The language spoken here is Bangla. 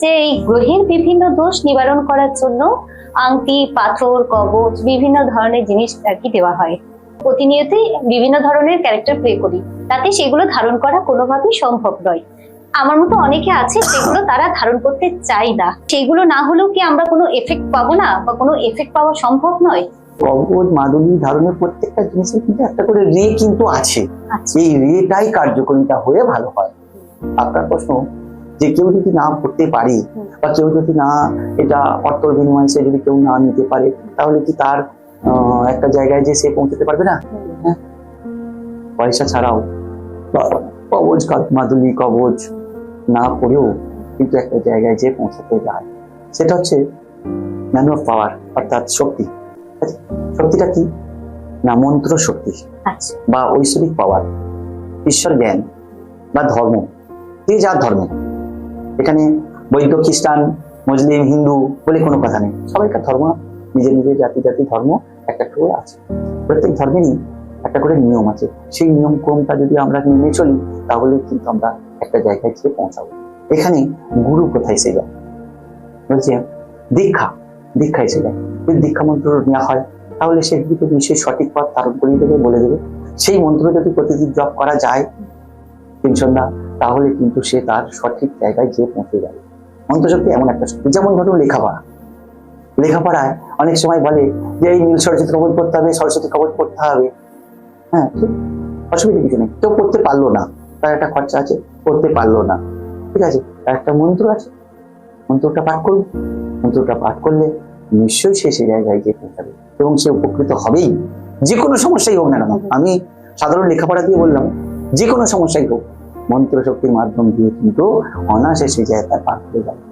যে এই গ্রহের বিভিন্ন দোষ নিবারণ করার জন্য আংটি, পাথর, কবচ, বিভিন্ন ধরনের জিনিস আর কি দেওয়া হয়। প্রতিনিয়তই বিভিন্ন ধরনের ক্যারেক্টার প্লে করি, তাতে সেগুলো ধারণ করা কোনোভাবেই সম্ভব নয়। আমার মতো অনেকে আছে সেগুলো তারা ধারণ করতে চায় না, সেগুলো না হলেও কি আমরা কোনো এফেক্ট পাবো না, বা কোনো এফেক্ট পাওয়া সম্ভব নয়? কবচ, মাদুলি ধারণের প্রত্যেকটা জিনিসের কিন্তু একটা করে রে কিন্তু আছে। এই রেটাই কার্যকরিতা হয়ে ভালো হয়। আপনার প্রশ্ন যে কেউ যদি না করতে পারে বা কেউ যদি না এটা অর্থ বিনিময়ে সে যদি কেউ না নিতে পারে, তাহলে কি তার একটা জায়গায় যে সে পৌঁছতে পারবে না? হ্যাঁ, পয়সা ছাড়াও কবচ, মাদুলি, কবচ না করেও কিন্তু একটা জায়গায় যে পৌঁছাতে যায়, সেটা হচ্ছে ম্যান অফ পাওয়ার, অর্থাৎ শক্তি। শক্তিটা কি না? মন্ত্র শক্তি বা ঐশ্বরিক পাওয়ার, ঈশ্বর জ্ঞান বা ধর্ম। যে যার ধর্ম, এখানে বৌদ্ধ, খ্রিস্টান, মুসলিম, হিন্দু বলে কোনো কথা নেই। সবাইকার ধর্ম, নিজের নিজের জাতি ধর্ম একটা করে আছে। প্রত্যেক ধর্মেরই একটা করে নিয়ম আছে। সেই নিয়ম ক্রমটা যদি আমরা মেনে চলি, তাহলে কিন্তু আমরা একটা জায়গায় গিয়ে পৌঁছাবো। এখানে গুরু কোথায় এসে যায়? বলছে দীক্ষা এসে যায়। যদি দীক্ষা মন্ত্র নেওয়া হয়, তাহলে সে কিন্তু সেই সঠিক পথ ধারণ করিয়ে দেবে, বলে দেবে। সেই মন্ত্র যদি প্রতিদিন জপ করা যায় টেনশন না, তাহলে কিন্তু সে তার সঠিক জায়গায় গিয়ে পৌঁছে যাবে। মন্ত্রশক্তি এমন একটা শক্তি। যেমন ধরুন লেখাপড়ায় অনেক সময় বলে যে এই নীল সরস্বতী কবচ পড়তে হবে, সরস্বতী কবচ পড়তে হবে। হ্যাঁ, অসুবিধা কিছু নেই। কেউ পড়তে পারলো না, তার একটা খরচা আছে, পড়তে পারলো না, ঠিক আছে, তার একটা মন্ত্র আছে, মন্ত্রটা পাঠ করুন। মন্ত্রটা পাঠ করলে নিশ্চয়ই সে সেই জায়গায় গিয়ে পৌঁছাবে এবং সে উপকৃত হবেই। যে কোনো সমস্যাই হোক না কেন, আমি সাধারণ লেখাপড়া দিয়ে বললাম, যে কোনো সমস্যাই হোক, মন্ত্র শক্তির মাধ্যম দিয়ে কিন্তু অনায়াসে সেই জায়গায় পার করে যাবে।